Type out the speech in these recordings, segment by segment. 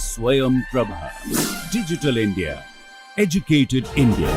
Swayam Prabha. Digital India. Educated India.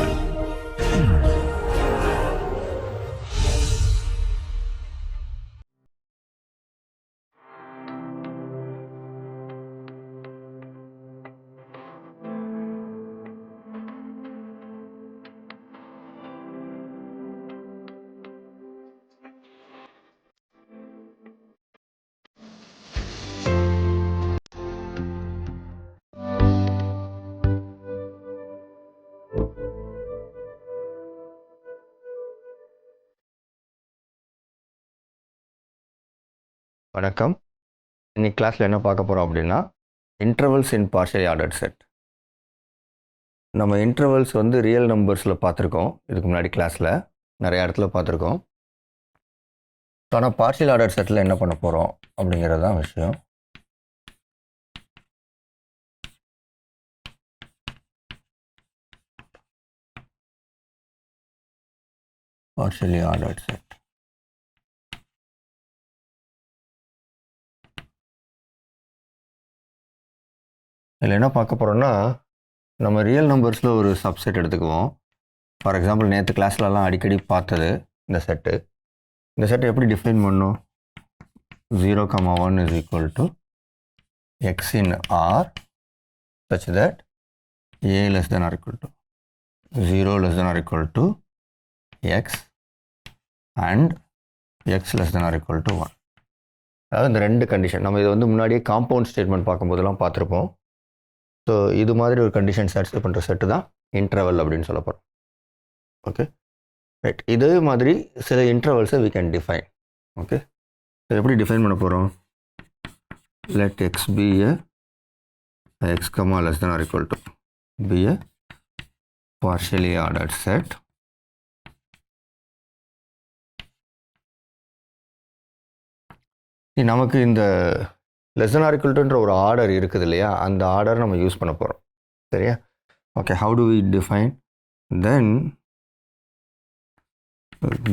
வணக்கம். இன்னைக்கு கிளாஸில் என்ன பார்க்க போகிறோம் அப்படின்னா இன்டர்வல்ஸ் இன் பார்ஷியலி ஆர்டர்ட் செட். நம்ம இன்டர்வல்ஸ் வந்து ரியல் நம்பர்ஸில் பார்த்துருக்கோம், இதுக்கு முன்னாடி கிளாஸில் நிறைய இடத்துல பார்த்துருக்கோம். ஆனால் பார்ஷியல் ஆர்டர் செட்டில் என்ன பண்ண போகிறோம் அப்படிங்கிறது தான் விஷயம். Partially ordered set. இதில் என்ன பார்க்க போகிறோன்னா, நம்ம ரியல் நம்பர்ஸில் ஒரு சப்செட் எடுத்துக்குவோம். ஃபார் எக்ஸாம்பிள் நேற்று கிளாஸ்லலாம் அடிக்கடி பார்த்தது இந்த செட்டு. இந்த செட்டை எப்படி டிஃபைன் பண்ணணும்? 0,1 is equal to x in R such that a less than or equal to 0 less than or equal to x and x less than or equal to 1. அதாவது இந்த ரெண்டு கண்டிஷன் நம்ம இதை வந்து முன்னாடியே காம்பவுண்ட் ஸ்டேட்மெண்ட் பார்க்கும்போதெல்லாம் பார்த்துருப்போம். ஸோ இது மாதிரி ஒரு கண்டிஷன் சாட்டிஸ்ஃபை பண்ணுற செட்டு தான் இன்டர்வல் அப்படின்னு சொல்ல போகிறோம். Okay right. இதே மாதிரி சில இன்டர்வல்ஸை we can define. ஓகே, எப்படி டிஃபைன் பண்ண போகிறோம்? let x be a x comma less than or equal to be a partially ordered set நமக்கு இந்த less than or equal to ஒரு ஆர்டர் இருக்குது இல்லையா, அந்த ஆர்டர் நம்ம யூஸ் பண்ண போகிறோம். சரியா? Okay, how do we define? Then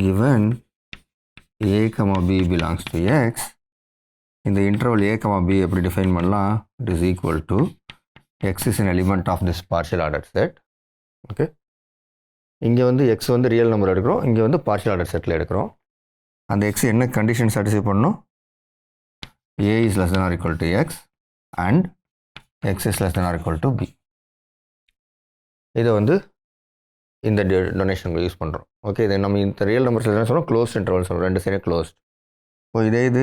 given a comma b belongs to x, இந்த இன்டர்வல் a comma b எப்படி டிஃபைன் பண்ணலாம்? it is equal to x is an element of this partial ordered set. Okay, இங்கே வந்து x வந்து real number எடுக்கிறோம், இங்கே வந்து partial order settle எடுக்கிறோம். அந்த x என்ன கண்டிஷன் சாட்டிஸ்ஃபை பண்ணணும்? a is less than or equal to x and x is less than or equal to b. இதை வந்து இந்த டொனேஷன் யூஸ் பண்ணுறோம். ஓகே, இதை நம்ம இந்த ரியல் நம்பர்ஸ் என்ன சொல்கிறோம்? க்ளோஸ்ட் இன்டர்வல் சொல்கிறோம், ரெண்டு சைடும் க்ளோஸ்ட். இப்போ இதே இது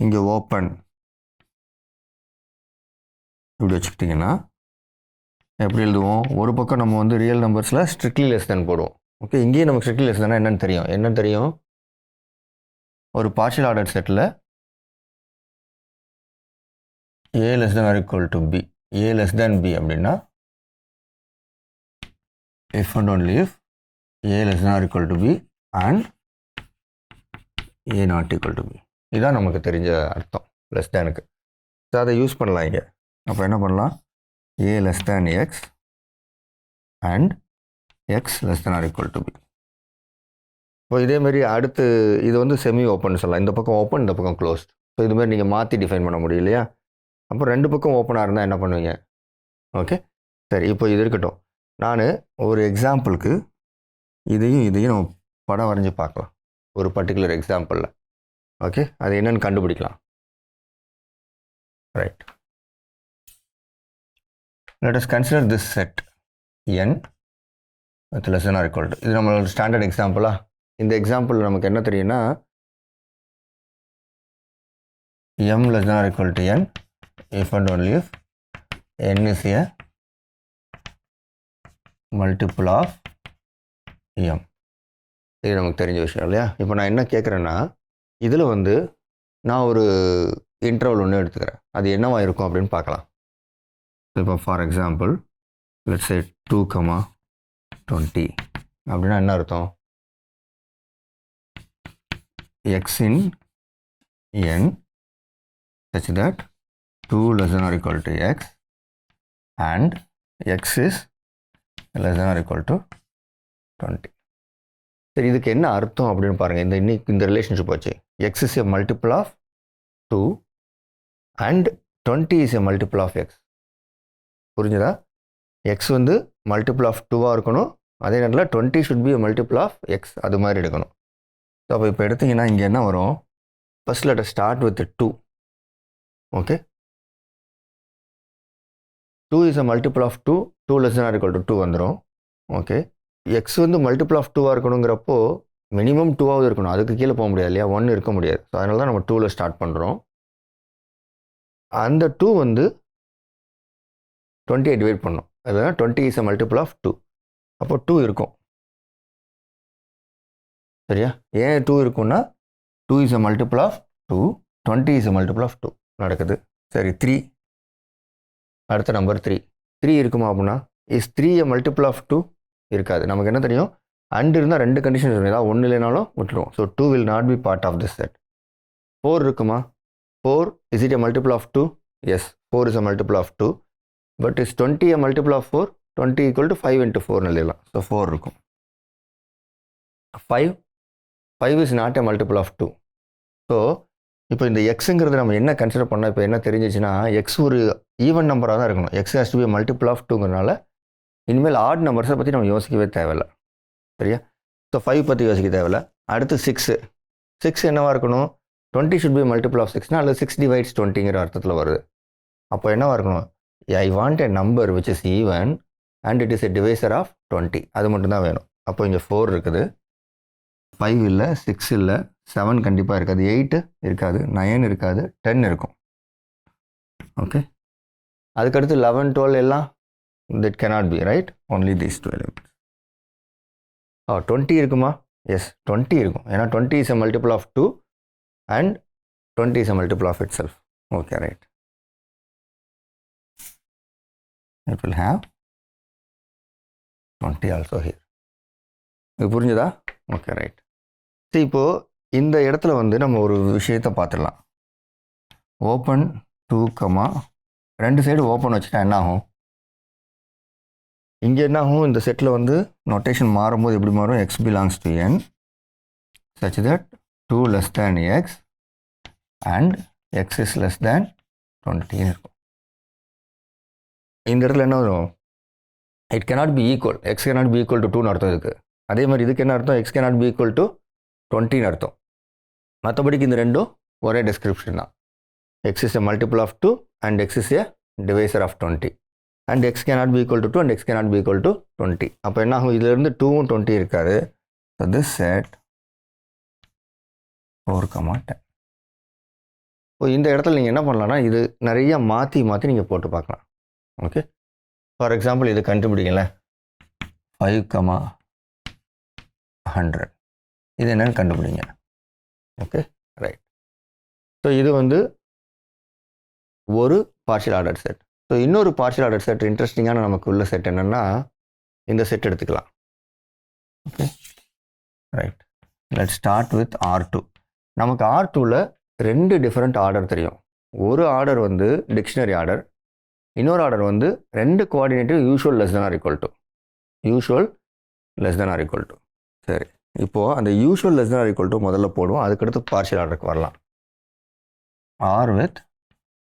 இங்கே ஓப்பன் இப்படி வச்சுக்கிட்டிங்கன்னா எப்படி எழுதுவோம்? ஒரு பக்கம் நம்ம வந்து ரியல் நம்பர்ஸில் ஸ்ட்ரிக்ட்லி லெஸ் தேன் போடுவோம். ஓகே, இங்கேயும் நமக்கு ஸ்ட்ரிக்ட்லி லெஸ் தேனா என்னன்னு தெரியும். என்ன தெரியும்? ஒரு partial order settle a less than or equal to b, a less than b அப்படின்னா if and only if a less than or equal to b and a not equal to b. இதுதான் நமக்கு தெரிஞ்ச அர்த்தம் less தேனுக்கு. So அதை use பண்ணலாம் இங்கே. அப்போ என்ன பண்ணலாம்? a less than x and x less than or equal to b. இப்போ இதேமாரி அடுத்து இது வந்து செமி ஓப்பன் சொல்லலாம். இந்த பக்கம் ஓப்பன், இந்த பக்கம் க்ளோஸ்ட். ஸோ இதுமாதிரி நீங்கள் மாற்றி டிஃபைன் பண்ண முடியும் இல்லையா? அப்போ ரெண்டு பக்கம் ஓப்பனாக இருந்தால் என்ன பண்ணுவீங்க? ஓகே சரி, இப்போ இது இருக்கட்டும். நான் ஒரு எக்ஸாம்பிளுக்கு இதையும் நம்ம படம் வரைஞ்சி பார்க்கலாம், ஒரு பர்டிகுலர் எக்ஸாம்பிளில். ஓகே, அது என்னென்னு கண்டுபிடிக்கலாம். Right, let us consider this set n with less than or equal to. இது நம்மளோட ஸ்டாண்டர்ட் எக்ஸாம்பிளா? இந்த எக்ஸாம்பிள் நமக்கு என்ன தெரியும்னா m less than or equal to n if and only if n is a multiple of m. இது நமக்கு தெரிஞ்ச விஷயம் இல்லையா? இப்போ நான் என்ன கேட்குறேன்னா, இதில் வந்து நான் ஒரு இன்டர்வல் ஒன்று எடுத்துக்கிறேன், அது என்னவா இருக்கும் அப்படின்னு பார்க்கலாம். இப்போ ஃபார் எக்ஸாம்பிள் லெட்ஸ் சே 2,20 அப்படின்னா என்ன அர்த்தம்? x in n such that 2 less than or equal to x and x is less than or equal to 20. சரி, இதுக்கு என்ன அர்த்தம் அப்படின்னு பாருங்கள். இந்த ரிலேஷன்ஷிப் வச்சு x is a multiple of 2 and 20 is a multiple of x. புரிஞ்சுதா? x வந்து மல்டிபிள் ஆஃப் 2 இருக்கணும், அதே நேரத்தில் 20 should be a multiple of x, அது மாதிரி எடுக்கணும். ஸோ அப்போ இப்போ எடுத்திங்கன்னா இங்கே என்ன வரும்? First letter start with 2. Okay, 2 is a multiple of 2, 2 less than or equal to 2 வந்துடும். ஓகே, x வந்து மல்டிபிள் ஆஃப் 2 இருக்கணுங்கிறப்போ மினிமம் 2 இருக்கணும், அதுக்கு கீழே போக முடியாது இல்லையா, 1 இருக்க முடியாது. ஸோ அதனால தான் நம்ம 2ல் ஸ்டார்ட் பண்ணுறோம். அந்த 2 வந்து 20 டிவைட் பண்ணோம், அதுதான் 20 இஸ் அ மல்டிபிள் ஆஃப் 2. அப்போ 2 இருக்கும். சரியா? ஏன் 2 இருக்குன்னா 2 is a multiple of 2, 20 is a multiple of 2 நடக்குது. சரி, 3 அடுத்த நம்பர் 3 இருக்குமா அப்படின்னா, இஸ் 3 எ மல்டிபிள் ஆஃப் 2? இருக்காது. நமக்கு என்ன தெரியும், அண்ட் இருந்தால் 2 கண்டிஷன் இருக்கும், ஏதாவது ஒன்று இல்லைனாலும் விட்டுருவோம். So 2 will not be part of this set. 4 இருக்குமா? 4 is it a multiple of 2? Yes, 4 is a multiple of 2. But is 20 a multiple of 4? 20 equal to 5 into 4 எழுதலாம். ஸோ 4 இருக்கும். 5 is not a multiple of 2. So இப்போ இந்த எக்ஸுங்கிறது நம்ம என்ன consider பண்ணால் இப்போ என்ன தெரிஞ்சிச்சுன்னா, எக்ஸ் ஒரு ஈவன் நம்பராக தான் இருக்கணும். X has to be multiple of 2ங்கிறனால இனிமேல் ஆட் நம்பர்ஸை பற்றி நம்ம யோசிக்கவே தேவையில்லை. சரியா? ஸோ 5 பற்றி யோசிக்க தேவையில்லை. அடுத்து 6 என்னவாக இருக்கணும்? 20 ஷுட் பி மல்டிபிள் ஆஃப் 6னா அல்லது 6 divides 20ங்கிற அர்த்தத்தில் வருது. அப்போ என்னவாக இருக்கணும்? I want a number which is even and it is a divisor of 20. அது மட்டும்தான் வேணும். அப்போ இங்கே 4 இருக்குது, 5 இல்லை, 6 இல்லை, 7 கண்டிப்பாக இருக்காது, 8 இருக்காது, 9 இருக்காது, 10 இருக்கும். ஓகே, அதுக்கடுத்து 11, 12 எல்லாம் that cannot be, right? Only these two elements. 20 இருக்குமா? எஸ், 20 இருக்கும். ஏன்னா 20 is a multiple of 2 and 20 is a multiple of itself. Okay, right. It will have 20 also here. இது புரிஞ்சுதா? Okay, right. சரி, இப்போது இந்த இடத்துல வந்து நம்ம ஒரு விஷயத்தை பார்த்துடலாம். ஓப்பன் 2, 2 சைடு ஓப்பன் வச்சுட்டா என்ன ஆகும்? இங்கே என்ன ஆகும்? இந்த செட்டில் வந்து நோட்டேஷன் மாறும்போது எப்படி மாறும்? x belongs to n such that 2 less than x and x is less than 20 இருக்கும். இந்த இடத்துல என்ன வரும்? It cannot be equal, x cannot be equal to 2ன்னு அர்த்தம் இருக்குது. அதே மாதிரி இதுக்கு என்ன அர்த்தம்? x cannot be equal to 20ன்னு அர்த்தம். மற்றபடிக்கு இந்த ரெண்டும் ஒரே டிஸ்கிரிப்ஷன் தான். x is a multiple of 2 and x is a divisor of 20 and x cannot be equal to 2 and x cannot be equal to 20. அப்போ என்ன ஆகும்? இதிலிருந்து 2ம் 20 இருக்காது. So this set 4, 10. இப்போ இந்த இடத்துல நீங்கள் என்ன பண்ணலாம்னா, இது நிறைய மாற்றி நீங்கள் போட்டு பார்க்கலாம். ஓகே, ஃபார் எக்ஸாம்பிள் இது கண்டுபிடிங்களேன், 5, 100 இது என்னன்னு கண்டுபிடிங்க. Okay, right. ஸோ இது வந்து ஒரு பார்ஷியல் ஆர்டர் செட். ஸோ இன்னொரு பார்ஷியல் ஆர்டர் செட், இன்ட்ரெஸ்டிங்கான நமக்கு உள்ள செட் என்னென்னா, இந்த செட் எடுத்துக்கலாம். Okay, right. Let start with R2. நமக்கு R2வில் 2 டிஃப்ரெண்ட் ஆர்டர் தெரியும். ஒரு ஆர்டர் வந்து டிக்ஷனரி ஆர்டர், இன்னொரு ஆர்டர் வந்து 2 coordinatewise usual less than or equal to. சரி, இப்போது அந்த usual less than or equal to முதல்ல போடுவோம், அதுக்கடுத்து பார்ஷியல் ஆர்டருக்கு வரலாம். R with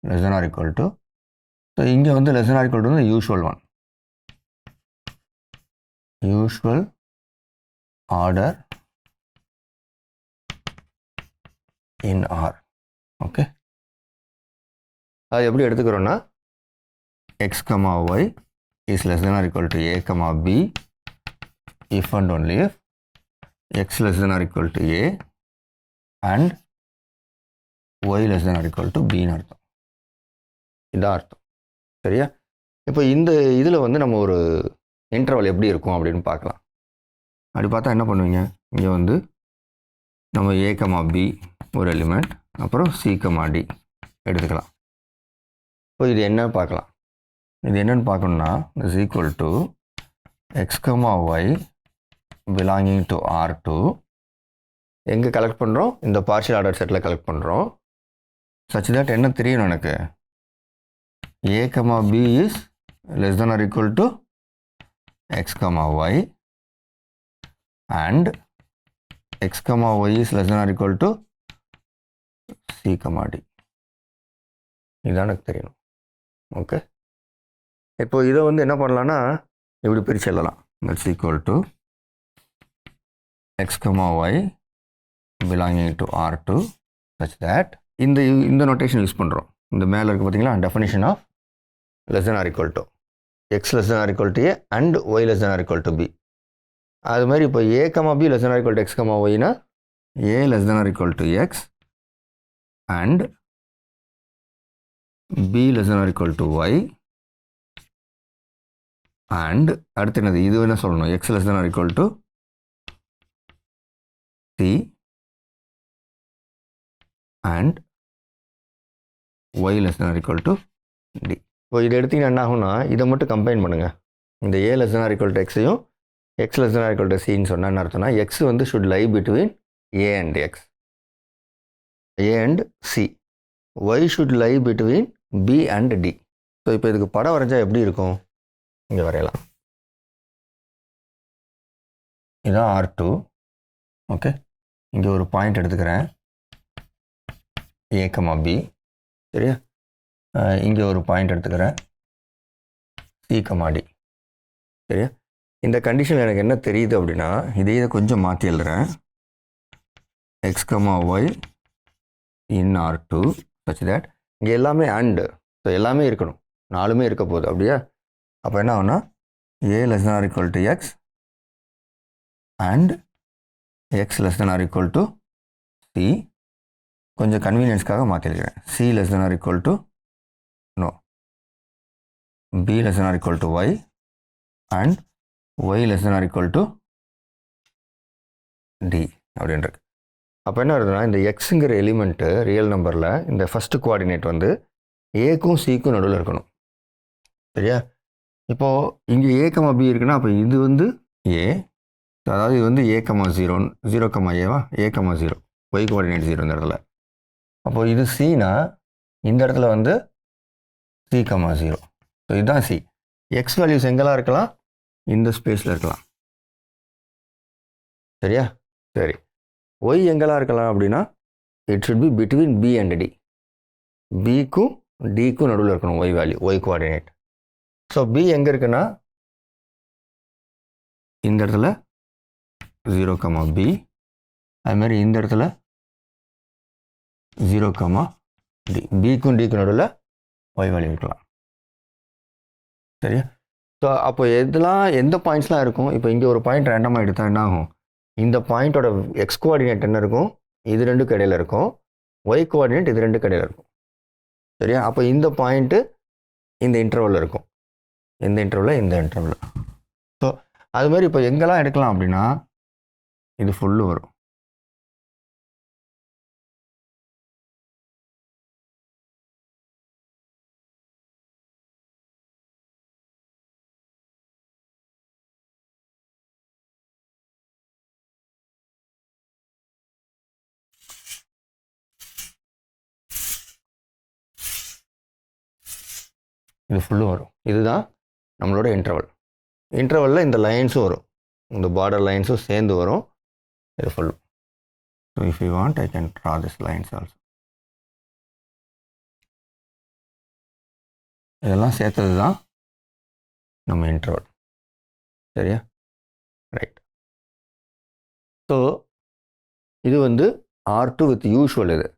less than or equal to. So இங்கே வந்து less than or equal to the usual one. Usual order in R. Okay, அது எப்படி எடுத்துக்கிறோன்னா, x, y is less than or equal to a, b if and only if x less than or equal to a and y less than or equal to bன்னு அர்த்தம். இதான் அர்த்தம். சரியா? இப்போ இந்த இதில் வந்து நம்ம ஒரு இன்டர்வல் எப்படி இருக்கும் அப்படின்னு பார்க்கலாம். அப்படி பார்த்தா என்ன பண்ணுவீங்க? இங்கே வந்து நம்ம a, b ஒரு எலிமெண்ட், அப்புறம் c, d எடுத்துக்கலாம். இப்போ இது என்ன பார்க்கலாம். இது என்னன்னு பார்க்கணுன்னா, is equal to x, y belonging to R2 எங்கே கலெக்ட் பண்ணுறோம்? இந்த பார்ஷியல் ஆர்டர் செட்டில் கலெக்ட் பண்ணுறோம். such that என்ன தெரியும் எனக்கு? a, b is less than or equal to x, y and x, y is less than or equal to c, d. இதுதான் எனக்கு தெரியணும். ஓகே, இப்போ இதை வந்து என்ன பண்ணலான்னா இப்படி பிரித்து எழுதலாம். That's equal to x, y belonging to R2 such that இந்த நோட்டேஷன் யூஸ் பண்ணுறோம். இந்த மேலே இருக்குது பார்த்தீங்களா, definition of less than or equal to x less than or equal to a and y less than or equal to b. அது மாதிரி இப்போ a, b less than or equal to x, y னா a less than or equal to x and b less than or equal to y and அடுத்து என்னது, இது என்ன சொல்லணும், x less than or equal to c and y less than or equal to d. இப்போ இதை எடுத்தீங்கன்னா என்ன ஆகும்னா, இதை மட்டும் கம்பைன் பண்ணுங்கள். இந்த a less than or equal to xையும் x less than or equal to cன்னு சொன்னால் என்ன அர்த்தம்னா, x வந்து should lie between a and x, a and c, y should lie between b and d. So இப்போ இதுக்கு படம் வரைஞ்சா எப்படி இருக்கும், இங்கே வரையலாம். இதுதான் R2. ஓகே, இங்கே ஒரு பாயிண்ட் எடுத்துக்கிறேன் a, b. சரியா, இங்கே ஒரு பாயிண்ட் எடுத்துக்கிறேன் c, d. சரியா, இந்த கண்டிஷன் எனக்கு என்ன தெரியுது அப்படின்னா, இதை கொஞ்சம் மாற்றி எழுதுறேன். x, y in R2 such that இங்கே எல்லாமே அண்டு, ஸோ எல்லாமே இருக்கணும், 4மே இருக்க போகுது. அப்படியா, அப்போ என்ன ஆகுனா a less than or equal to x and x less than or equal to c. கொஞ்சம் கன்வீனியன்ஸ்க்காக மாற்றிருக்கிறேன். c less than or equal to b less than or equal to y and y less than or equal to d அப்படின்றது. அப்போ என்ன வருதுன்னா, இந்த எக்ஸுங்கிற element real நம்பரில் இந்த first coordinate வந்து ஏக்கும் சிக்கும் நடுவில் இருக்கணும். சரியா, இப்போது இங்கே a, b இருக்குன்னா அப்போ இது வந்து a, அதாவது இது வந்து a, 0 0, a, 0, y கோஆர்டினேட் 0 இந்த இடத்துல. அப்போது இது சினா இந்த இடத்துல வந்து c, 0. ஸோ இதுதான் சி. எக்ஸ் வேல்யூஸ் எங்கெல்லாம் இருக்கலாம், இந்த ஸ்பேஸில் இருக்கலாம். சரியா, சரி. ஒய் எங்கெல்லாம் இருக்கலாம் அப்படின்னா, it should be between B and D. பிக்கும் டிக்கும் நடுவில் இருக்கணும் Y value, Y coordinate. So B எங்கே இருக்குன்னா இந்த இடத்துல 0, b. அதுமாதிரி இந்த இடத்துல 0, d. பிக்கும் டிக்கும் நடுவில் ஒய் வேல்யூ இருக்கலாம். சரியா, ஸோ அப்போ எந்த பாயிண்ட்ஸ்லாம் இருக்கும். இப்போ இங்கே ஒரு பாயிண்ட் ரேண்டமாக எடுத்தால் என்ன ஆகும், இந்த பாயிண்ட்டோட எக்ஸ் கோஆர்டினேட் என்ன இருக்கும், இது ரெண்டுக்கு இடையில் இருக்கும், ஒய் கோஆர்டினேட் இது ரெண்டுக்கு இடையில் இருக்கும். சரியா, அப்போ இந்த பாயிண்ட்டு இந்த இன்டர்வலில் இருக்கும், இந்த இன்டர்வலில். ஸோ அது மாதிரி இப்போ எங்கெல்லாம் எடுக்கலாம் அப்படின்னா, இது ஃபுல்லு வரும். இது ஃபுல்லும் வரும். இதுதான் நம்மளோட இன்டர்வலில் இந்த லைன்ஸும் வரும், இந்த பார்டர் லைன்ஸும் சேர்ந்து வரும். இது ஃபுல்லும். So if you want I can draw this lines also. இதெல்லாம் சேர்த்தது தான் நம்ம இன்டர்வல். சரியா, ரைட். ஸோ இது வந்து R2 வித் யூஷுவல். இது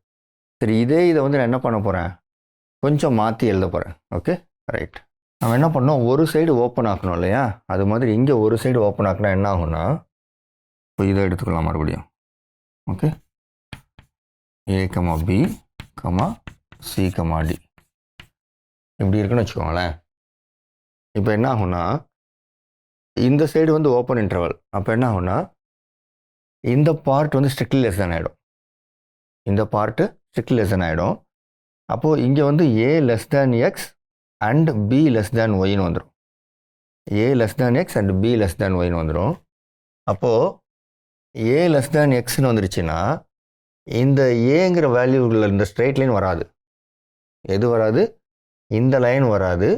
சரி, இதை வந்து நான் என்ன பண்ண போகிறேன், கொஞ்சம் மாற்றி எழுத போகிறேன். Okay, right. நம்ம என்ன பண்ணோம், ஒரு சைடு ஓப்பன் ஆக்கணும் இல்லையா, அது மாதிரி இங்கே ஒரு சைடு ஓப்பன் ஆக்கினா என்ன ஆகும்னா, இப்போ இதை எடுத்துக்கலாம் மறுபடியும். Okay, a, b, c, d இப்படி இருக்குன்னு வச்சுக்கோங்களேன். இப்போ என்ன ஆகும்னா, இந்த சைடு வந்து ஓப்பன் இன்டர்வல். அப்போ என்ன ஆகும்னா, இந்த பார்ட் வந்து ஸ்ட்ரிக்ட்லி லெஸ் தென் ஆகிடும். இந்த பார்ட்டு ஸ்ட்ரிக்ட்லி லெஸ் தென் ஆகிடும். அப்போது இங்கே வந்து a less than x and b less than yன்னு வந்துடும். a less than x and b less than yன்னு வந்துடும். அப்போது a less than xன்னு வந்துருச்சுன்னா, இந்த ஏங்கிற வேல்யூவில் இந்த ஸ்ட்ரெயிட் லைன் வராது. எது வராது, இந்த லைன் வராது.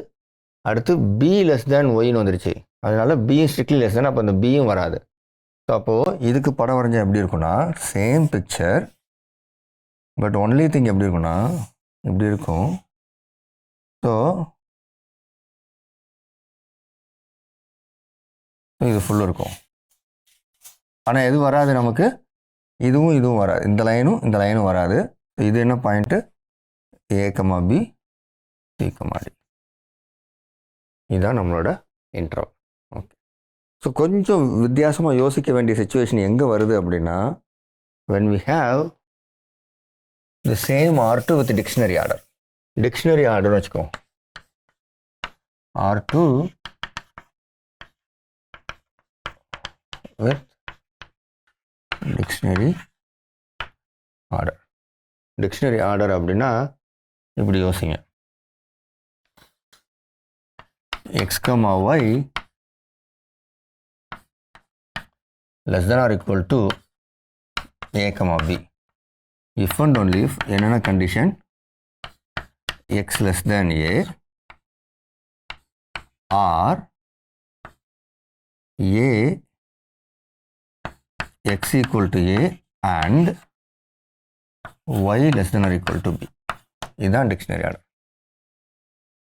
அடுத்து b less than yன்னு வந்துருச்சு, அதனால b ஸ்ட்ரிக்ட்லி லெஸ் than, அப்போ இந்த bயும் வராது. ஸோ அப்போது இதுக்கு படம் வரைஞ்சா எப்படி இருக்குன்னா, same picture, but only thing எப்படி இருக்குன்னா இப்படி இருக்கும். ஸோ இது ஃபுல் இருக்கும். ஆனால் எது வராது நமக்கு, இதுவும் வராது, இந்த லைனும் வராது. இது என்ன point, A, B, C, D. இதுதான் நம்மளோட இன்டர்வல். ஓகே, ஸோ கொஞ்சம் வித்தியாசமாக யோசிக்க வேண்டிய சுச்சுவேஷன் எங்கே வருது அப்படின்னா, when we have the same R2 with dictionary order. Dictionary order வச்சுக்கோ, R2 with dictionary order. Dictionary order அப்படின்னா இப்படி யோசிங்க, x, y less than or equal to A, B. If and only if என்னென்ன condition, x less than A or A x equal to A and y less than or equal to B. இதுதான் dictionary order.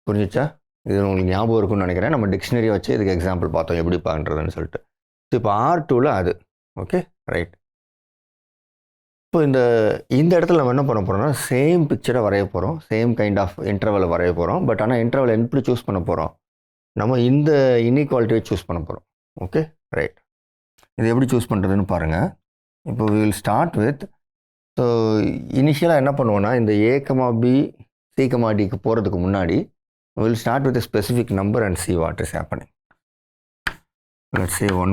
புரிஞ்சிச்சா? இது உங்களுக்கு ஞாபகம் இருக்கும்னு நினைக்கிறேன். நம்ம dictionary வச்சு இதுக்கு எக்ஸாம்பிள் பார்த்தோம் எப்படி பண்ணுறதுன்னு சொல்லிட்டு. ஸோ இப்போ R2ல் அது ஓகே ரைட். இப்போ இந்த இடத்துல நம்ம என்ன பண்ண போகிறோம்னா, சேம் பிக்சரை வரைய போகிறோம், சேம் கைண்ட் ஆஃப் இன்டர்வலை வரைய போகிறோம். பட் ஆனால் இன்டர்வல் எப்படி சூஸ் பண்ண போகிறோம், நம்ம இந்த இன்இக்வாலிட்டியை சூஸ் பண்ண போகிறோம். Okay right. இது எப்படி சூஸ் பண்ணுறதுன்னு பாருங்கள். இப்போ we will start with, so இனிஷியலாக என்ன பண்ணுவோன்னா, இந்த A, B, C, Dக்கு போகிறதுக்கு முன்னாடி we will start with a specific number and see what is happening. Let's say 1,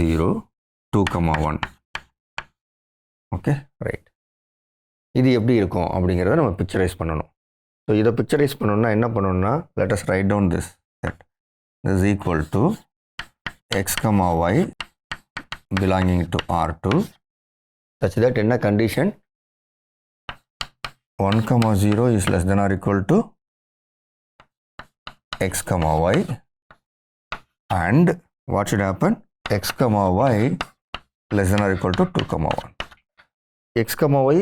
0, 2, 1. Okay right. இது எப்படி இருக்கும் அப்படிங்கிறத நம்ம பிக்சரைஸ் பண்ணணும். ஸோ இதை பிக்சரைஸ் பண்ணணும்னா என்ன பண்ணணும்னா, let us write down this set. This is equal to x, y belonging to R2 such that in a condition 1, 0 is less than or equal to x, y and what should happen, x, y less than or equal to 2, 1. X, y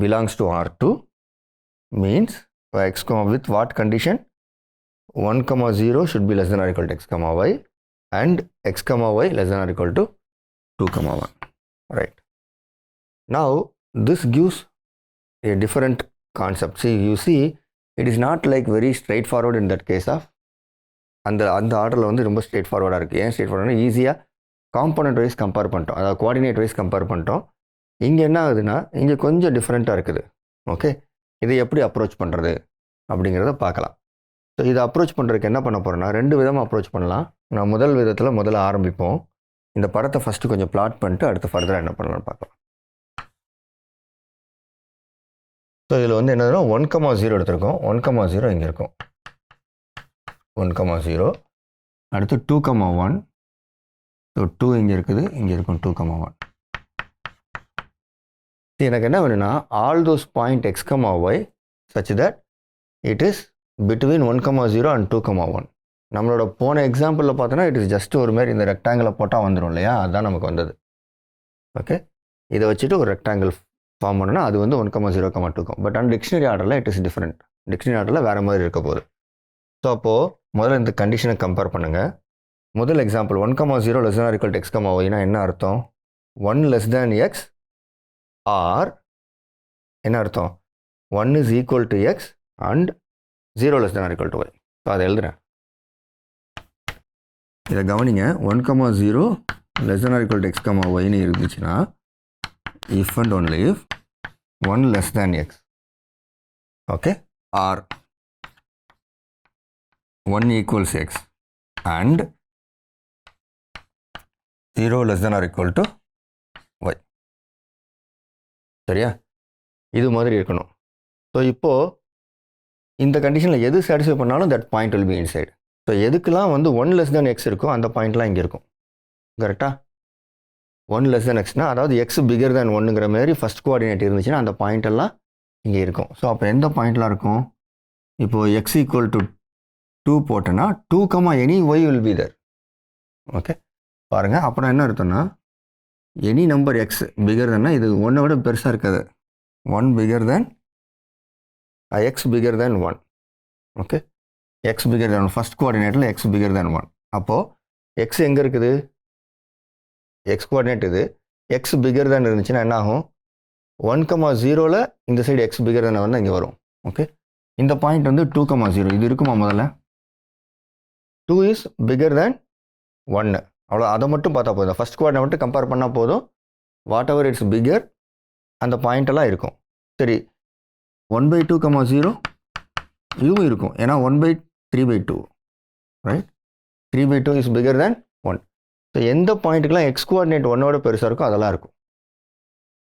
belongs to R2 means x, with what condition, 1, 0 should be less than or equal to x, y and x, y less than or equal to 2, 1. Right. Now this gives a different concept. See, you see, it is not like very straightforward in that case of அந்த ஆர்டரில் வந்து ரொம்ப straight ஃபார்வர்டாக இருக்குது. ஏன் straight ஃபார்வர்டாக, ஈஸியாக component wise compare பண்ணிட்டோம், அதாவது coordinate wise compare பண்ணிட்டோம். இங்கே என்ன ஆகுதுன்னா, இங்கே கொஞ்சம் டிஃப்ரெண்ட்டாக இருக்குது. ஓகே, இதை எப்படி அப்ரோச் பண்ணுறது அப்படிங்கிறத பார்க்கலாம். ஸோ இதை அப்ரோச் பண்ணுறதுக்கு என்ன பண்ண போகிறோன்னா, 2 விதமாக அப்ரோச் பண்ணலாம். நான் முதல் விதத்தில் முதல்ல ஆரம்பிப்போம். இந்த படத்தை ஃபஸ்ட்டு கொஞ்சம் பிளாட் பண்ணிட்டு அடுத்து ஃபர்தராக என்ன பண்ணலாம்னு பார்க்கலாம். ஸோ இதில் வந்து என்னதுன்னா 1, 0 எடுத்திருக்கோம். 1, 0 இங்கே இருக்கும். 1, 0 அடுத்து 2, 1. ஸோ 2 இங்கே இருக்குது, இங்கே இருக்கும் 2, 1. எனக்கு என்ன வேணும்னா, all those point x, y such that it is between 1, 0 and 2, 1. நம்மளோட போன எக்ஸாம்பிளில் பார்த்தோன்னா இட் இஸ் ஜஸ்ட் ஒரு மாதிரி இந்த ரெக்டாங்கிளை போட்டால் வந்துடும் இல்லையா, அதுதான் நமக்கு வந்தது. ஓகே, இதை வச்சுட்டு ஒரு ரெக்டாங்கிள் ஃபார்ம் பண்ணணும்னா அது வந்து 1, 0, 2. பட் ஆனால் டிக்ஷனரி ஆர்டரில் இட் இஸ் டிஃப்ரெண்ட். டிக்ஷனரி ஆர்டரில் வேறு மாதிரி இருக்க போகுது. ஸோ அப்போது முதல்ல இந்த கண்டிஷனை கம்பேர் பண்ணுங்கள். முதல் example 1, 0 less than or equal to x, yனா என்ன அர்த்தம், 1 less than x or என்ன அர்த்தம், 1 is equal to x and 0 less than or equal to y. So அதை எழுதுகிறேன். இதை கவனிங்க, 1, 0 less than or equal to x, yன்னு இருந்துச்சுன்னா if and only if 1 less than x, okay, or 1 equals x and 0 less than or equal to y. சரியா, இது மாதிரி இருக்கணும். So இப்போது இந்த கண்டிஷனில் எது சாட்டிஸ்ஃபை பண்ணாலும் that point will be inside. So எதுக்கெல்லாம் வந்து 1 less than x இருக்கோ அந்த பாயிண்ட்லாம் இங்கே இருக்கும். கரெக்டாக, 1 less than xனா அதாவது x bigger than 1ங்கிற மாதிரி ஃபஸ்ட் கோஆர்டினேட் இருந்துச்சுன்னா அந்த பாயிண்ட் எல்லாம் இங்கே இருக்கும். ஸோ அப்போ எந்த பாயிண்ட்லாம் இருக்கும், இப்போது x equal to 2 போட்டோன்னா 2, any y will be there. Okay பாருங்கள், அப்புறம் என்ன அர்த்தம்னா, any number x bigger than, இது 1 விட பெருசாக இருக்காது, 1 bigger than X bigger than 1. Okay, X bigger than first கோஆர்டினேட்டில் எக்ஸ் பிகர் தேன் 1. அப்போது எக்ஸ் எங்கே இருக்குது? எக்ஸ் கோஆர்டினேட் இது. எக்ஸ் பிகர் தேன் இருந்துச்சுன்னா என்ன ஆகும்? 1,0ல் இந்த சைடு எக்ஸ் பிகர் தேன் வந்து இங்கே வரும். ஓகே, இந்த பாயிண்ட் வந்து 2,0 இது இருக்குமா? முதல்ல 2 இஸ் பிகர் தேன் 1. அவ்வளோ, அதை மட்டும் பார்த்தா போதும். ஃபஸ்ட் கோஆர்டினேட் மட்டும் கம்பேர் பண்ணால் போதும். வாட் எவர் இட்ஸ் பிகர் அந்த பாயிண்டெல்லாம் இருக்கும். சரி, 1/2,0 இதுவும் இருக்கும். ஏன்னா 1/3/2, right? 3/2 is bigger than 1. So எந்த பாயிண்ட்டுக்கெலாம் எக்ஸ் கோஆர்டினேட் 1ஓட பெருசாக இருக்கும் அதெல்லாம் இருக்கும்.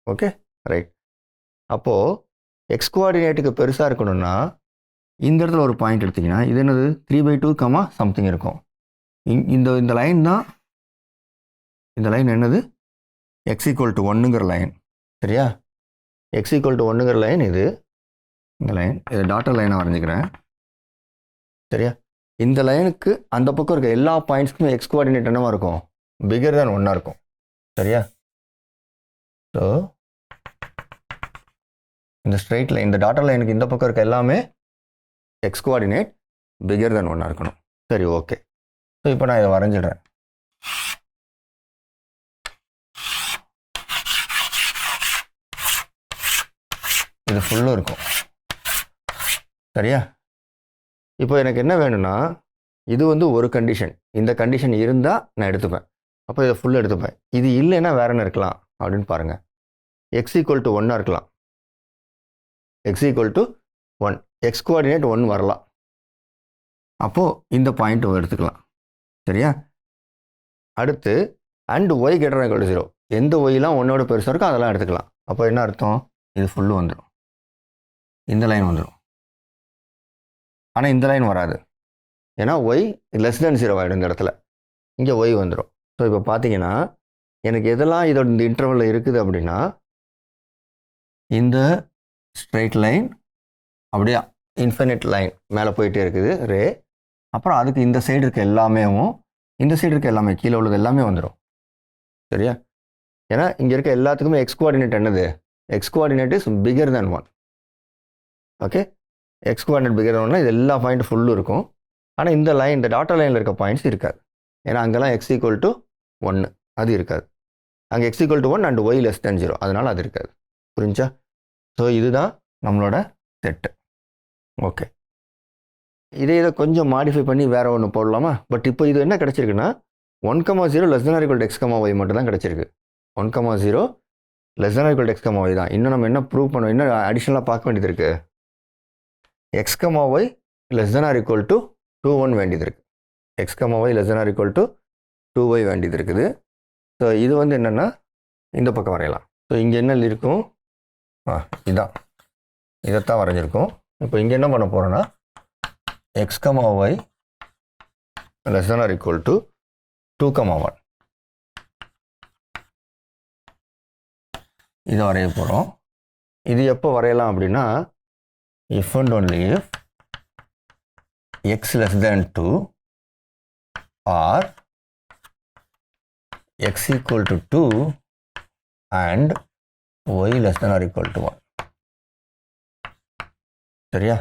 Okay, right. அப்போது எக்ஸ் கோஆர்டினேட்டுக்கு பெருசாக இருக்கணும்னா இந்த இடத்துல ஒரு பாயிண்ட் எடுத்திங்கன்னா இது என்னது? 3/2, சம்திங் இருக்கும். இந்த லைன் தான், இந்த லைன் என்னது? எக்ஸ் ஈக்குவல் டு 1ங்கிற லைன். சரியா? எக்ஸ் ஈக்குவல் டு 1ங்கிற லைன் இது. இந்த லைன், இதை டாட்டர் லைனாக வரைஞ்சிக்கிறேன். சரியா? இந்த லைனுக்கு அந்த பக்கம் இருக்க எல்லா பாயிண்ட்ஸ்க்குமே எக்ஸ் கோஆர்டினேட் என்னவா இருக்கும்? பிகர் தேன் 1 இருக்கும். சரியா? ஸோ இந்த ஸ்ட்ரெயிட் லைன், இந்த டாட்டர் லைனுக்கு இந்த பக்கம் இருக்க எல்லாமே எக்ஸ் கோஆர்டினேட் பிகர் தேன் 1 இருக்கணும். சரி, ஓகே. ஸோ இப்போ நான் இதை வரைஞ்சிடுறேன். இது ஃபுல்லும் இருக்கும். சரியா? இப்போ எனக்கு என்ன வேணும்னா, இது வந்து ஒரு கண்டிஷன். இந்த கண்டிஷன் இருந்தால் நான் எடுத்துப்பேன். அப்போ இதை ஃபுல்லாக எடுத்துப்பேன். இது இல்லைன்னா வேற என்ன இருக்கலாம் அப்படின்னு பாருங்கள். எக்ஸ் ஈக்குவல் டு 1 இருக்கலாம். X equal to 1, x coordinate 1 வரலாம். அப்போது இந்த பாயிண்ட் எடுத்துக்கலாம். சரியா? அடுத்து and y greater equal to 0. எந்த ஒய்லாம் 1ஓட பெருசாக இருக்கோ அதெல்லாம் எடுத்துக்கலாம். அப்போ என்ன அர்த்தம்? இது ஃபுல்லு வந்துடும். இந்த லைன் வந்துடும். ஆனால் இந்த லைன் வராது. ஏன்னா ஒய் லெஸ் தேன் 0 ஆகிடும் இந்த இடத்துல. இங்கே ஒய் வந்துடும். ஸோ இப்போ பார்த்தீங்கன்னா எனக்கு எதெல்லாம் இதோட இந்த இன்டர்வலில் இருக்குது அப்படின்னா, இந்த ஸ்ட்ரெயிட் லைன் அப்படியே இன்ஃபினிட் லைன் மேலே போயிட்டே இருக்குது ரே. அப்புறம் அதுக்கு இந்த சைடு இருக்க எல்லாமேவும், இந்த சைடு இருக்க எல்லாமே, கீழே உள்ளது எல்லாமே வந்துடும். சரியா? ஏன்னா இங்கே இருக்க எல்லாத்துக்குமே எக்ஸ் கோஆர்டினேட் என்னது? X coordinate is bigger than 1. Okay, X coordinate figure than 1 இது எல்லா பாயிண்ட் ஃபுல்லும் இருக்கும். ஆனால் இந்த லைன், இந்த டாட்டர் லைனில் இருக்க பாயிண்ட்ஸ் இருக்காது. ஏன்னா அங்கெல்லாம் எக்ஸ் ஈக்குவல் டு 1 அது இருக்காது. அங்கே x equal to 1 and y less than 0 அதனால் அது இருக்காது. புரிஞ்சா? ஸோ இதுதான் நம்மளோட செட்டு. ஓகே, இதை கொஞ்சம் மாடிஃபை பண்ணி வேறு ஒன்று போடலாமா? பட் இப்போ இது என்ன கிடச்சிருக்குன்னா 1,0 less than or equal to x, y மட்டும் தான் கிடச்சிருக்கு. 1,0 less than or equal to x, y தான். இன்னும் நம்ம என்ன ப்ரூவ் பண்ணோம்? இன்னும் அடிஷ்னலாக பார்க்க வேண்டியது இருக்குது. X, y less than or equal to 2,1 வேண்டியது இருக்குது. X, y less than or equal to 2y வேண்டியது இருக்குது. ஸோ இது வந்து என்னென்னா இந்த பக்கம் வரையலாம். ஸோ இங்கே என்ன இருக்கும்? இதான், இதைத்தான் வரைஞ்சிருக்கோம். இப்போ இங்கே என்ன பண்ண போகிறோன்னா x, y less than or equal to 2,1 இதை வரைய போகிறோம். இது எப்போ வரையலாம் அப்படின்னா, if and only if x less than 2 or x equal to 2 and y less than or equal to 1. சரியா?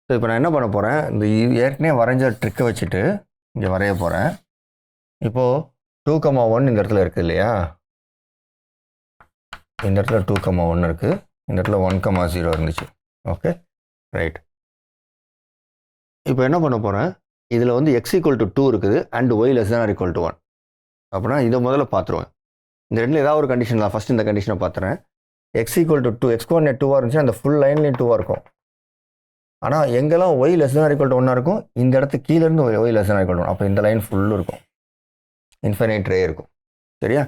ஸோ இப்போ நான் என்ன பண்ண போகிறேன், இந்த ஏற்கனவே வரைஞ்ச ட்ரிக்கை வச்சுட்டு இங்கே வரைய போகிறேன். இப்போது 2,1 இந்த இடத்துல இருக்குது இல்லையா? இந்த இடத்துல 2,1 இருக்குது, இந்த இடத்துல 1,0 இருந்துச்சு. Okay, right. இப்போ என்ன பண்ண போகிறேன், இதில் வந்து x equal to 2 இருக்குது and y less than or equal to 1. அப்படின்னா இதை முதல்ல பார்த்துருவேன். இந்த ரெண்டில் ஏதாவது ஒரு கண்டிஷன் தான். ஃபஸ்ட் இந்த கண்டிஷனை பார்த்துறேன். X equal to 2, X coordinate 2 இருந்துச்சுன்னா அந்த ஃபுல் லைன்லேயும் 2 இருக்கும். ஆனால் எங்கெல்லாம் Y less than or equal to 1 இருக்கும், இந்த இடத்து கீழேருந்து Y less than or equal to 1. அப்போ இந்த லைன் ஃபுல்லும் இருக்கும், இன்ஃபைனைட் ரே இருக்கும். சரியா?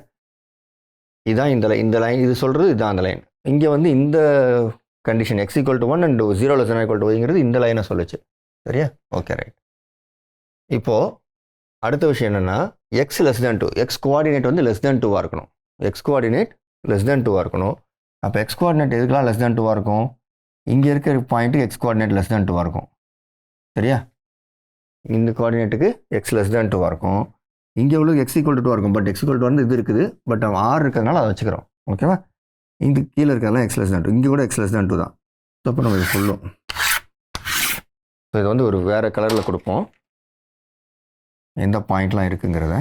இதுதான் இந்த லைன், இது சொல்கிறது இதுதான் அந்த லைன். இங்கே வந்து இந்த condition X equal to 1 and 0 less than or equal to ஒய்ங்கிறது இந்த லைனை சொல்லுச்சு. சரியா? Okay, right. இப்போது அடுத்த விஷயம் என்னென்னா, X less than 2, X coordinate வந்து லெஸ் தேன் 2 இருக்கணும். எக்ஸ் கோஆர்டினேட் லெஸ் தேன் 2 இருக்கணும். அப்போ எக்ஸ் கோஆர்டினேட் எதுக்கெல்லாம் லெஸ் தேன் 2 இருக்கும்? இங்கே இருக்கிற point X coordinate less than 2 இருக்கும். சரியா? இந்த கோஆர்டினேட்டுக்கு எக்ஸ் லெஸ் தேன் 2 இருக்கும். இங்கே உள்ள எக்ஸ் ஈக்குவல் டு 2 இருக்கும். பட் எக்ஸ் ஈக்குவல் டு வந்து இது இருக்குது, பட் அவன் ஆர் இருக்கிறதுனால அதை வச்சுக்கிறோம். ஓகேவா? இந்த கீழே இருக்கிறதெல்லாம் எக்ஸ் லெஸ் தேன் 2, இங்கே கூட எக்ஸ் லெஸ் தேன் 2 தான். அப்போ நம்ம இது ஃபுல்லும் ஸோ இது வந்து ஒரு வேறு கலரில் கொடுப்போம் எந்த பாயிண்ட்லாம் இருக்குங்கிறத.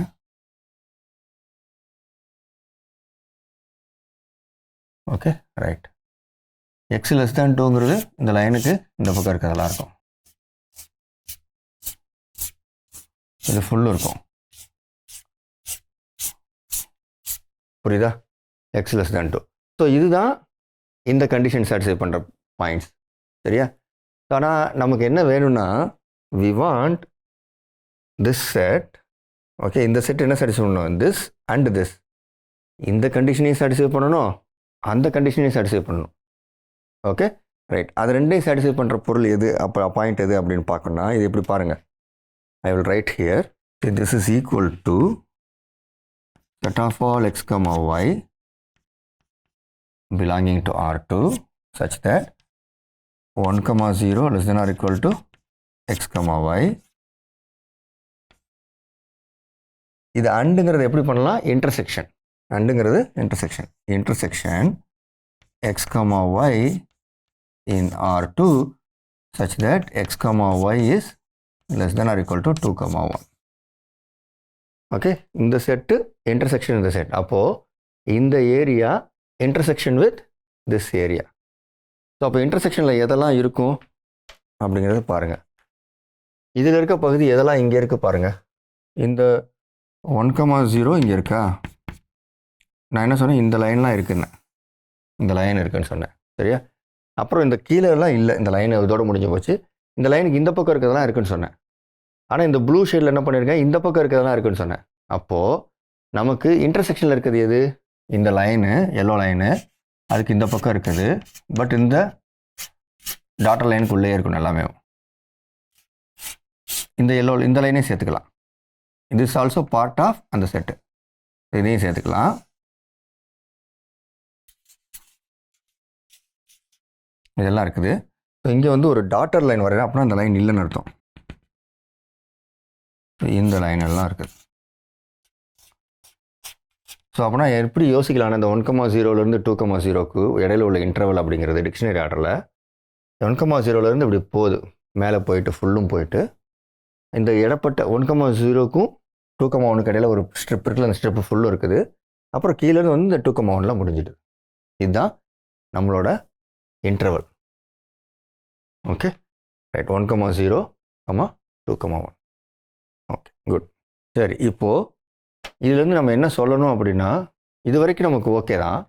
Okay right. X less than 2ங்கிறது இந்த லைனுக்கு இந்த பக்கம் இருக்கிறதெல்லாம் இருக்கும். இது ஃபுல்லும் இருக்கும். புரியுதா? X less than 2. ஸோ இதுதான் இந்த கண்டிஷன் சாட்டிஸ்ஃபை பண்ணுற பாயிண்ட்ஸ். சரியா? ஆனால் நமக்கு என்ன வேணும்னா we want this set. Okay, இந்த செட் என்ன சாட்டிஸ்ஃபை பண்ணணும்? This and this. இந்த கண்டிஷனையும் சாட்டிஸ்ஃபை பண்ணணும், அந்த கண்டிஷனையும் சாட்டிஸ்ஃபை பண்ணணும். Okay right. அது ரெண்டையும் சாட்டிஸ்ஃபை பண்ணுற பொருள் எது, அப்போ பாயிண்ட் எது அப்படின்னு பார்க்கணும்னா இது எப்படி பாருங்கள். I will write here, this is equal to set of all x comma y belonging to R2 such that 1 comma 0 less than or equal to x comma y. இது அண்டுங்கிறது எப்படி பண்ணலாம்? இன்டர்செக்ஷன். அண்டுங்கிறது intersection. Intersection x comma y in R2 such that x comma y is less than or equal to 2 comma 1. Okay, இந்த set intersection இந்த set. அப்போது இந்த area intersection with this area. So அப்போ இன்டர்செக்ஷனில் எதெல்லாம் இருக்கும் அப்படிங்கிறது பாருங்கள். இதில் இருக்க பகுதி எதெல்லாம் இங்கே இருக்குது பாருங்கள். இந்த 1,0 இங்கே இருக்கா? நான் என்ன சொன்னேன்? இந்த லைன்லாம் இருக்குன்னு, இந்த லைன் இருக்குன்னு சொன்னேன். சரியா? அப்புறம் இந்த கீழே எல்லாம் இல்லை, இந்த லைன் இதோடு முடிஞ்சு போச்சு. இந்த லைனுக்கு இந்த பக்கம் இருக்கிறதெல்லாம் இருக்குன்னு சொன்னேன். ஆனால் இந்த ப்ளூ ஷேடில் என்ன பண்ணியிருக்கேன்? இந்த பக்கம் இருக்கிறதெல்லாம் இருக்குன்னு சொன்னேன். அப்போது நமக்கு இன்டர்செக்ஷனில் இருக்கிறது எது? இந்த லைனு, எல்லோ லைனு, அதுக்கு இந்த பக்கம் இருக்குது. பட் இந்த டாட்டர் லைனுக்கு உள்ளே இருக்கணும் எல்லாமே. இந்த எல்லோ இந்த லைனையும் சேர்த்துக்கலாம். இது இஸ் ஆல்சோ பார்ட் ஆஃப் அந்த செட்டு. இதையும் சேர்த்துக்கலாம். இதெல்லாம் இருக்குது. ஸோ இங்கே வந்து ஒரு டாட்டர் லைன் வரைகிறேன் அப்படின்னா அந்த லைன் இல்லைன்னு அர்த்தம். இந்த லைன் எல்லாம் இருக்குது. ஸோ அப்படின்னா எப்படி யோசிக்கலாம்னா இந்த 1,0லேருந்து 2,0க்கு இடையில உள்ள இன்டர்வல் அப்படிங்கிறது டிக்ஷனரி ஆர்டரில் 1,0லேருந்து இப்படி போகுது, மேலே போயிட்டு ஃபுல்லும் போயிட்டு இந்த இடப்பட்ட 1,0க்கும் 2,1க்கு இடையில ஒரு ஸ்ட்ரிப் இருக்குல்ல, அந்த ஸ்ட்ரிப்பு ஃபுல்லும் இருக்குது. அப்புறம் கீழேருந்து வந்து இந்த 2,1லாம் முடிஞ்சிடு. இதுதான் நம்மளோட interval. Okay right. 1,0, 2,1. Okay good. சரி, இப்போது இதுலேருந்து நம்ம என்ன சொல்லணும் அப்படின்னா, இது வரைக்கும் நமக்கு ஓகே தான்.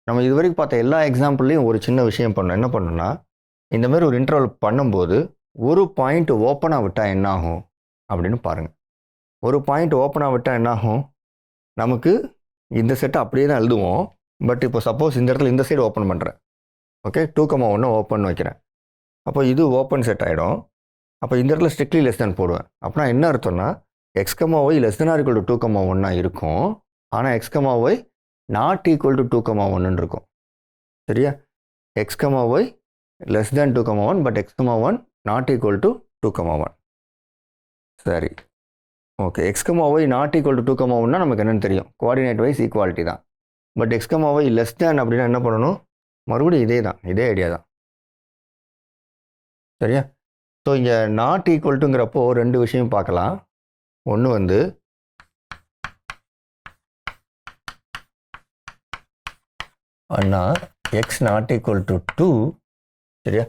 நம்ம இது வரைக்கும் பார்த்த எல்லா எக்ஸாம்பிள்லேயும் ஒரு சின்ன விஷயம் பண்ணோம். என்ன பண்ணோம்னா, இந்தமாதிரி ஒரு இன்டர்வல் பண்ணும்போது ஒரு பாயிண்ட் ஓப்பனாக விட்டால் என்னாகும் அப்படின்னு பாருங்கள். ஒரு பாயிண்ட் ஓப்பனாக விட்டால் என்னாகும்? நமக்கு இந்த செட்டை அப்படியே தான் எழுதுவோம். பட் இப்போ சப்போஸ் இந்த இடத்துல இந்த சைடு ஓப்பன் பண்ணுறேன். ஓகே, 2,1 ஓப்பன் வைக்கிறேன். அப்போ இது ஓப்பன் செட் ஆகிடும். அப்போ இந்த இடத்துல ஸ்ட்ரிக்ட்லி லெஸ் தேன் போடுவேன். அப்படின்னா என்ன அர்த்தம்னா, x, y less than or equal to 2,1 இருக்கும். ஆனால் x, y not equal to 2,1 இருக்கும். சரியா? x, y less than 2,1 but x, y not equal to 2,1. சரி, okay. x, y not equal to 2,1னா நமக்கு என்னென்னு தெரியும், கோஆர்டினேட் வைஸ் ஈக்குவாலிட்டி தான். But x, y less than அப்படின்னா என்ன பண்ணணும்? மறுபடியும் இதே தான், இதே ஐடியா தான். சரியா? ஸோ இங்கே நாட் ஈக்குவல்ட்டுங்கிறப்போ ரெண்டு விஷயம் பார்க்கலாம். ஒன்று வந்து அண்ணா எக்ஸ் நாட் ஈக்குவல் டு 2. சரியா?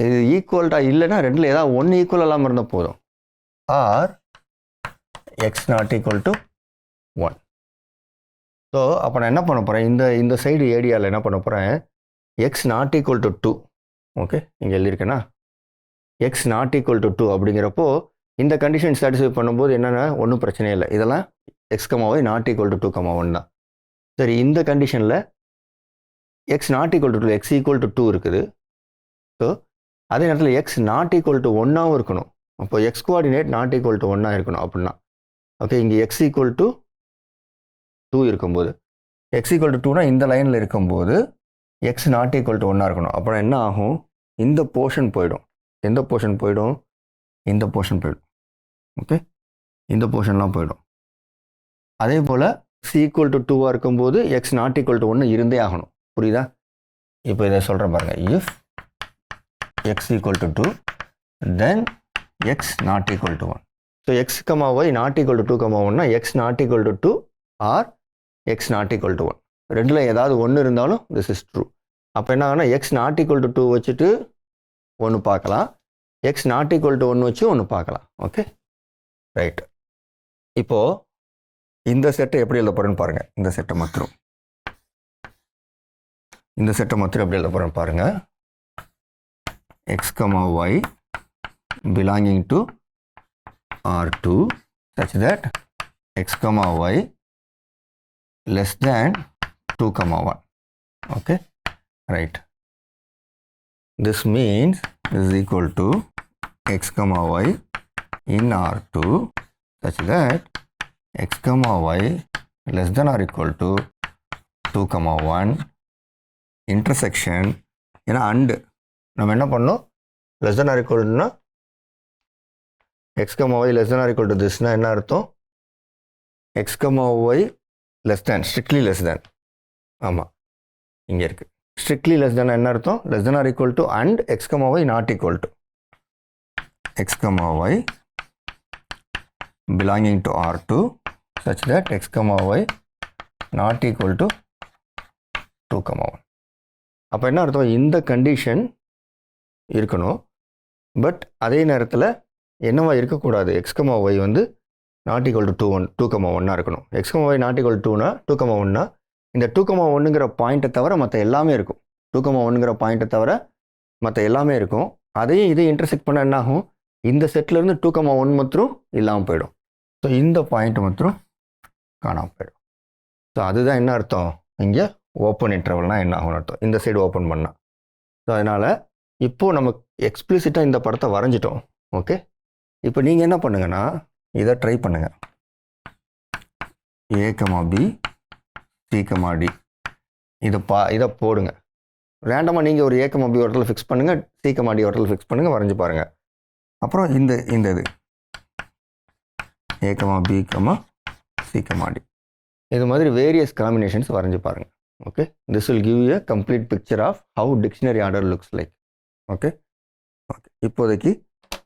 இது ஈக்குவல்ட்டாக இல்லைன்னா ரெண்டில் ஏதாவது ஒன்று ஈக்குவல் இல்லாமல் இருந்தால் போதும். Or x not equal to 1. So அப்போ நான் என்ன பண்ண போகிறேன், இந்த சைடு ஏரியாவில் என்ன பண்ண போகிறேன், X not equal to 2. Okay, இங்கே எழுதியிருக்கேன்னா எக்ஸ் நாட் ஈக்குவல் டு 2 அப்படிங்கிறப்போ இந்த கண்டிஷன் சாட்டிஸ்ஃபை பண்ணும்போது என்னென்னா ஒன்றும் பிரச்சனை இல்லை. இதெல்லாம் X, y not equal to 2,1 தான். சரி, இந்த கண்டிஷனில் X not equal to 2, X equal to 2 இருக்குது. ஸோ அதே நேரத்தில் எக்ஸ் நாட் ஈக்குவல் டு 1ஆகவும் இருக்கணும். அப்போ X coordinate not equal to 1ஆக இருக்கணும் அப்படின்னா. ஓகே, இங்கே எக்ஸ் ஈக்குவல் டு 2 இருக்கும்போது, எக்ஸ் ஈக்குவல் டு 2னா இந்த லைனில் இருக்கும்போது எக்ஸ் நாட் ஈக்குவல் டு 1ஆக இருக்கணும். அப்புறம் என்ன ஆகும், இந்த போர்ஷன் போயிடும். எந்த போர்ஷன் போயிடும்? இந்த போர்ஷன் போயிடும். ஓகே, இந்த போர்ஷன்லாம் போயிடும். அதே போல் எக்ஸ் ஈக்குவல் டு 2ஆக இருக்கும்போது எக்ஸ் நாட் ஈக்குவல் டு 1 இருந்தே ஆகணும். புரியுதா? இப்போ இதை சொல்கிறேன் பாருங்கள். If x equal to 2, then x not equal to 1. So x comma y not equal to 2 comma 1 னா x not equal to 2 or x not equal to 1. ரெண்டுல ஏதாவது ஒன்று இருந்தாலும் this is true. அப்போ என்ன ஆகுனா x not equal to 2 வச்சுட்டு ஒன்று பார்க்கலாம், x not equal to 1 வச்சு ஒன்று பார்க்கலாம். Okay right. இப்போது இந்த செட்டை எப்படி எழுத போகிறேன்னு பாருங்கள். இந்த செட்டை மாத்திரம் எப்படி எழுத போகிறேன்னு பாருங்கள். x comma y belonging to R2 such that x comma y less than 2 comma 1. Okay, right. This means this is equal to x comma y in R2 such that x comma y less than or equal to 2 comma 1 intersection. ஏன்னா and நம்ம என்ன பண்ணோம், less than or equal to x comma y less than or equal to this னா என்ன அர்த்தம், x comma y less than, strictly less than. ஆமாம் இங்கே இருக்குது. strictly less than என்ன அர்த்தம், less than or equal to and x comma y not equal to x comma y belonging to R2 such that x comma y not equal to 2 comma 1. அப்போ என்ன அர்த்தம், இந்த condition இருக்கணும், but அதே நேரத்தில் என்னவா இருக்கக்கூடாது, x comma y வந்து நாட் ஈக்குவல் டு 2 comma 1 இருக்கணும். x comma y not equal 2னா 2 comma 1னா இந்த 2 comma 1ங்கிற பாயிண்ட்டை தவிர மற்ற எல்லாமே இருக்கும். 2 comma 1ங்கிற பாயிண்ட்டை தவிர மற்ற எல்லாமே இருக்கும். அதையும் இதை இன்டர்செக்ட் பண்ண என்ன ஆகும், இந்த செட்லேருந்து 2 comma 1 மாத்திரம் இல்லாமல் போயிடும். ஸோ இந்த பாயிண்ட் மாத்திரம் காணாமல் போயிடும். ஸோ அதுதான் என்ன அர்த்தம், இங்கே ஓப்பன் இன்டர்வல்னால் என்ன ஆகும்னு அர்த்தம், இந்த சைடு ஓப்பன் பண்ணால். ஸோ அதனால் இப்போது நம்ம எக்ஸ்பிளிசிட்டாக இந்த படத்தை வரைஞ்சிட்டோம். ஓகே, இப்போ நீங்கள் என்ன பண்ணுங்கன்னா இதை ட்ரை பண்ணுங்கள். a, b, c, d இதை போடுங்க. ரேண்டமாக நீங்கள் ஒரு a, b ஒரு இடத்துல ஃபிக்ஸ் பண்ணுங்கள், c, d ஒரு இடத்துல ஃபிக்ஸ் பண்ணுங்கள், வரைஞ்சி பாருங்கள். அப்புறம் இந்த இது a, b, c, d இது மாதிரி வேரியஸ் காம்பினேஷன்ஸ் வரைஞ்சி பாருங்கள். Okay, this will give you a complete picture of how dictionary order looks like. Okay okay, இப்போதைக்கு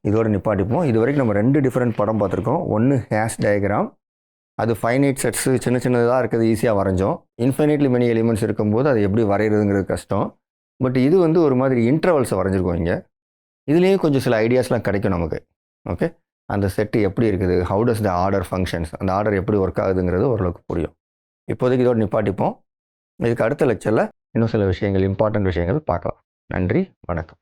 இதோட நிப்பாட்டிப்போம். இது வரைக்கும் நம்ம 2 டிஃப்ரெண்ட் படம் பார்த்துருக்கோம். ஒன்று ஹேஷ் டயக்ராம், அது ஃபைனைட் செட்ஸு சின்னதாக இருக்குது, ஈஸியாக வரைஞ்சோம். இன்ஃபைனைட்லி மெனி எலிமெண்ட்ஸ் இருக்கும்போது அது எப்படி வரைகிறதுங்கிறது கஷ்டம். பட் இது வந்து ஒரு மாதிரி இன்டர்வல்ஸை வரைஞ்சிருக்கோம் இங்கே. இதுலேயும் கொஞ்சம் சில ஐடியாஸ்லாம் கிடைக்கும் நமக்கு. ஓகே, அந்த செட்டு எப்படி இருக்குது, how does the order functions, அந்த ஆர்டர் எப்படி ஒர்க் ஆகுதுங்கிறது ஓரளவுக்கு புரியும். இப்போதைக்கு இதோட நிப்பாட்டிப்போம். இதுக்கு அடுத்த லெக்சரில் இன்னும் சில விஷயங்கள், இம்பார்ட்டன்ட் விஷயங்கள் பார்க்கலாம். நன்றி, வணக்கம்.